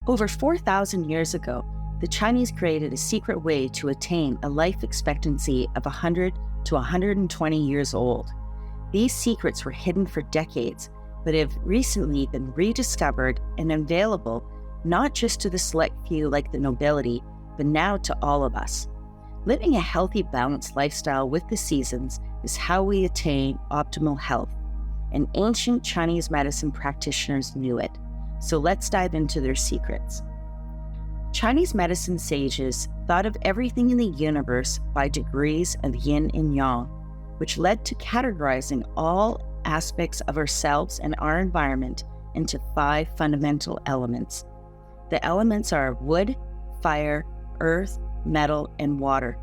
Over 4,000 years ago, the Chinese created a secret way to attain a life expectancy of 100 to 120 years old. These secrets were hidden for decades, but have recently been rediscovered and available not just to the select few like the nobility, but now to all of us. Living a healthy, balanced lifestyle with the seasons is how we attain optimal health, and ancient Chinese medicine practitioners knew it. So let's dive into their secrets. Chinese medicine sages thought of everything in the universe by degrees of yin and yang, which led to categorizing all aspects of ourselves and our environment into 5 fundamental elements. The elements are wood, fire, earth, metal, and water.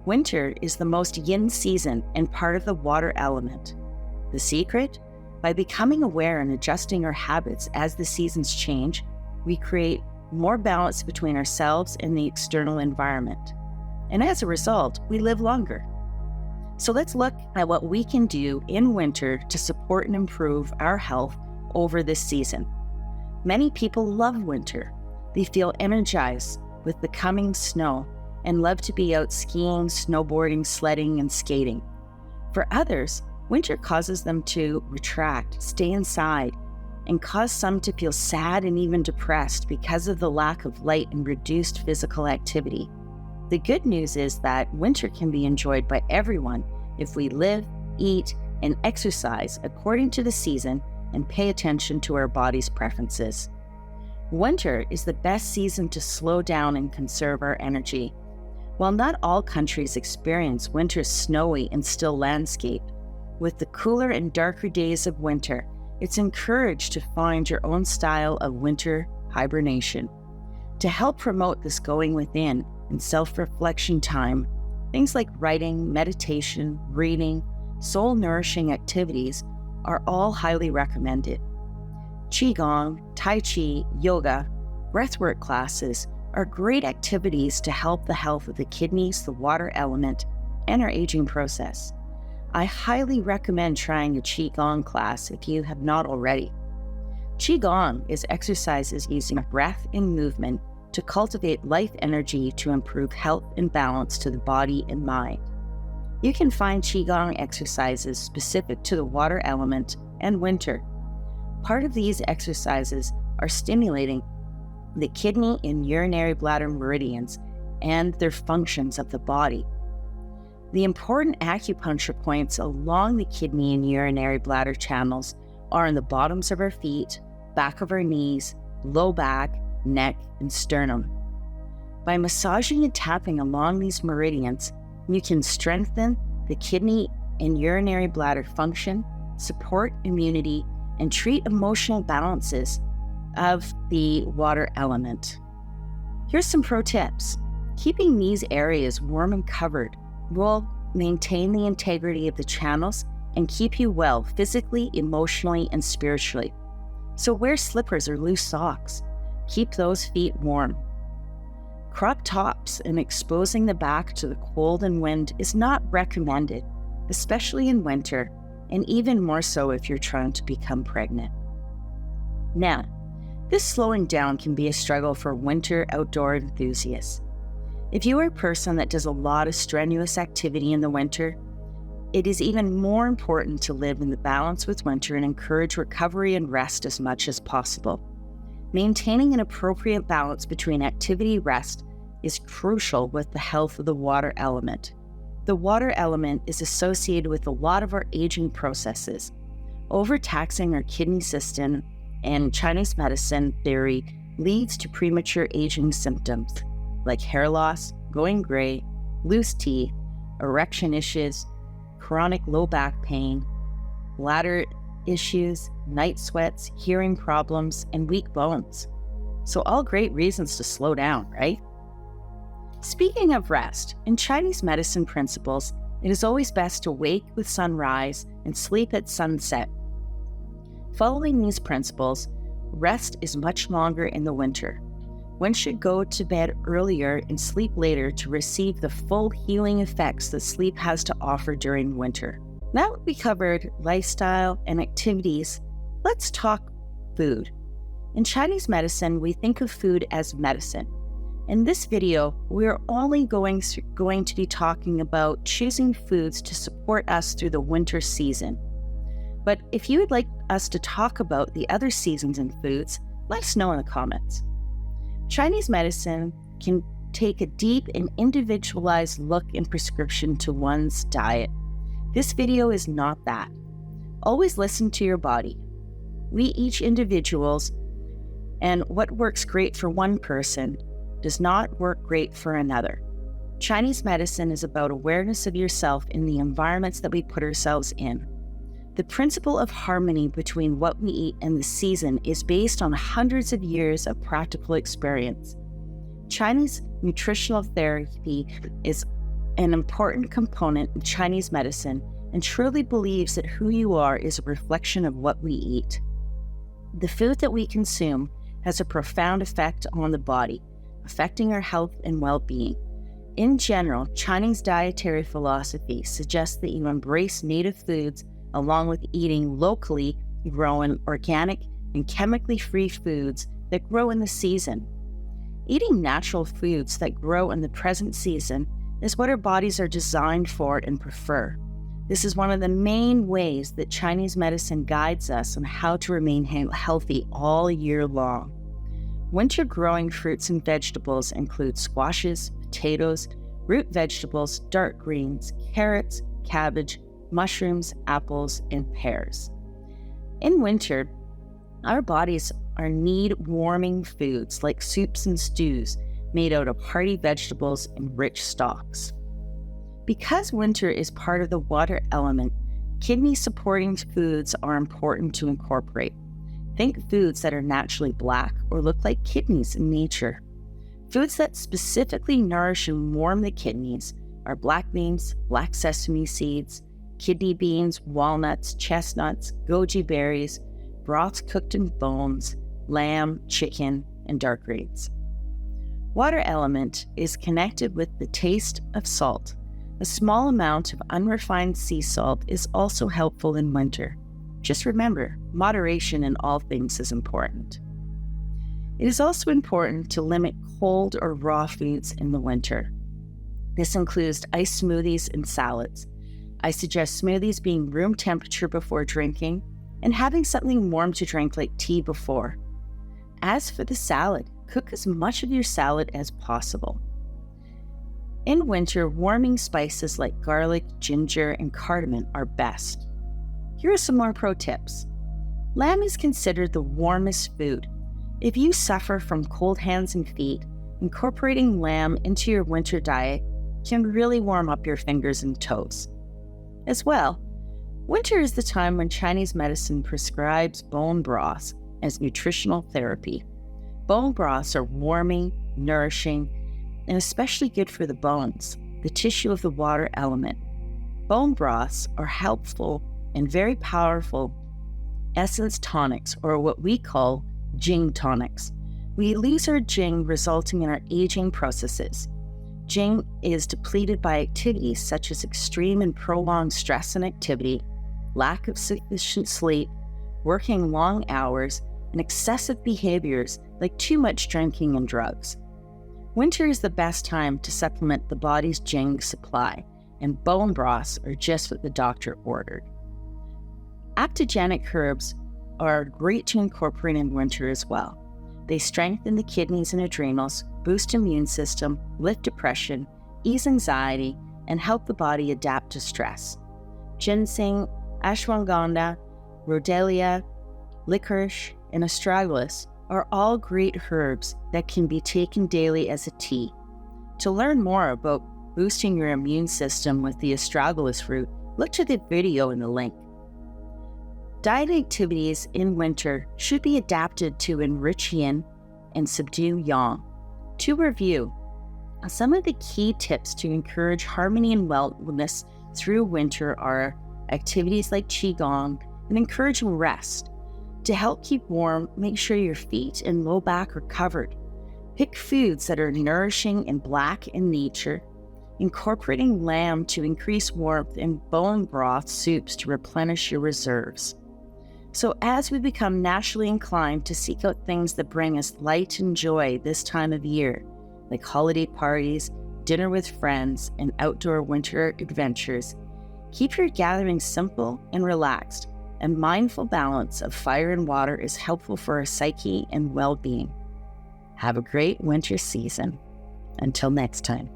Winter is the most yin season and part of the water element. The secret? By becoming aware and adjusting our habits as the seasons change, we create more balance between ourselves and the external environment. And as a result, we live longer. So let's look at what we can do in winter to support and improve our health over this season. Many people love winter. They feel energized with the coming snow and love to be out skiing, snowboarding, sledding, and skating. For others, winter causes them to retract, stay inside, and cause some to feel sad and even depressed because of the lack of light and reduced physical activity. The good news is that winter can be enjoyed by everyone if we live, eat, and exercise according to the season and pay attention to our body's preferences. Winter is the best season to slow down and conserve our energy. While not all countries experience winter's snowy and still landscape, with the cooler and darker days of winter, it's encouraged to find your own style of winter hibernation. To help promote this going within and self-reflection time, things like writing, meditation, reading, soul-nourishing activities are all highly recommended. Qigong, Tai Chi, yoga, breathwork classes are great activities to help the health of the kidneys, the water element, and our aging process. I highly recommend trying a Qigong class if you have not already. Qigong is exercises using breath and movement to cultivate life energy to improve health and balance to the body and mind. You can find Qigong exercises specific to the water element and winter. Part of these exercises are stimulating the kidney and urinary bladder meridians and their functions of the body. The important acupuncture points along the kidney and urinary bladder channels are in the bottoms of our feet, back of our knees, low back, neck, and sternum. By massaging and tapping along these meridians, you can strengthen the kidney and urinary bladder function, support immunity, and treat emotional balances of the water element. Here's some pro tips. Keeping these areas warm and covered will maintain the integrity of the channels and keep you well physically, emotionally, and spiritually. So wear slippers or loose socks. Keep those feet warm. Crop tops and exposing the back to the cold and wind is not recommended, especially in winter, and even more so if you're trying to become pregnant. Now, this slowing down can be a struggle for winter outdoor enthusiasts. If you are a person that does a lot of strenuous activity in the winter, it is even more important to live in the balance with winter and encourage recovery and rest as much as possible. Maintaining an appropriate balance between activity and rest is crucial with the health of the water element. The water element is associated with a lot of our aging processes. Overtaxing our kidney system and Chinese medicine theory leads to premature aging symptoms like hair loss, going gray, loose teeth, erection issues, chronic low back pain, bladder issues, night sweats, hearing problems, and weak bones. So all great reasons to slow down, right? Speaking of rest, in Chinese medicine principles, it is always best to wake with sunrise and sleep at sunset. Following these principles, rest is much longer in the winter. One should go to bed earlier and sleep later to receive the full healing effects that sleep has to offer during winter. Now that we covered lifestyle and activities, let's talk food. In Chinese medicine, we think of food as medicine. In this video, we're only going to be talking about choosing foods to support us through the winter season. But if you would like us to talk about the other seasons and foods, let us know in the comments. Chinese medicine can take a deep and individualized look and prescription to one's diet. This video is not that. Always listen to your body. We each individuals, and what works great for one person does not work great for another. Chinese medicine is about awareness of yourself in the environments that we put ourselves in. The principle of harmony between what we eat and the season is based on hundreds of years of practical experience. Chinese nutritional therapy is an important component of Chinese medicine and truly believes that who you are is a reflection of what we eat. The food that we consume has a profound effect on the body, affecting our health and well-being. In general, Chinese dietary philosophy suggests that you embrace native foods along with eating locally grown, organic, and chemically free foods that grow in the season. Eating natural foods that grow in the present season is what our bodies are designed for and prefer. This is one of the main ways that Chinese medicine guides us on how to remain healthy all year long. Winter growing fruits and vegetables include squashes, potatoes, root vegetables, dark greens, carrots, cabbage, mushrooms, apples, and pears. In winter, our bodies need warming foods like soups and stews made out of hearty vegetables and rich stocks. Because winter is part of the water element, kidney-supporting foods are important to incorporate. Think foods that are naturally black or look like kidneys in nature. Foods that specifically nourish and warm the kidneys are black beans, black sesame seeds, kidney beans, walnuts, chestnuts, goji berries, broths cooked in bones, lamb, chicken, and dark greens. Water element is connected with the taste of salt. A small amount of unrefined sea salt is also helpful in winter. Just remember, moderation in all things is important. It is also important to limit cold or raw foods in the winter. This includes iced smoothies and salads. I suggest smoothies being room temperature before drinking and having something warm to drink like tea before. As for the salad, cook as much of your salad as possible. In winter, warming spices like garlic, ginger, and cardamom are best. Here are some more pro tips. Lamb is considered the warmest food. If you suffer from cold hands and feet, incorporating lamb into your winter diet can really warm up your fingers and toes. As well, winter is the time when Chinese medicine prescribes bone broths as nutritional therapy. Bone broths are warming, nourishing, and especially good for the bones, the tissue of the water element. Bone broths are helpful and very powerful essence tonics, or what we call Jing tonics. We lose our Jing, resulting in our aging processes. Jing is depleted by activities such as extreme and prolonged stress and activity, lack of sufficient sleep, working long hours, and excessive behaviors like too much drinking and drugs. Winter is the best time to supplement the body's Jing supply, and bone broths are just what the doctor ordered. Adaptogenic herbs are great to incorporate in winter as well. They strengthen the kidneys and adrenals, boost immune system, lift depression, ease anxiety, and help the body adapt to stress. Ginseng, ashwagandha, rhodiola, licorice, and astragalus are all great herbs that can be taken daily as a tea. To learn more about boosting your immune system with the astragalus root, look to the video in the link. Diet activities in winter should be adapted to enrich yin and subdue yang. To review, some of the key tips to encourage harmony and wellness through winter are activities like Qigong and encouraging rest. To help keep warm, make sure your feet and low back are covered. Pick foods that are nourishing and black in nature, incorporating lamb to increase warmth and bone broth soups to replenish your reserves. So as we become naturally inclined to seek out things that bring us light and joy this time of year, like holiday parties, dinner with friends, and outdoor winter adventures, keep your gatherings simple and relaxed. A mindful balance of fire and water is helpful for our psyche and well-being. Have a great winter season. Until next time.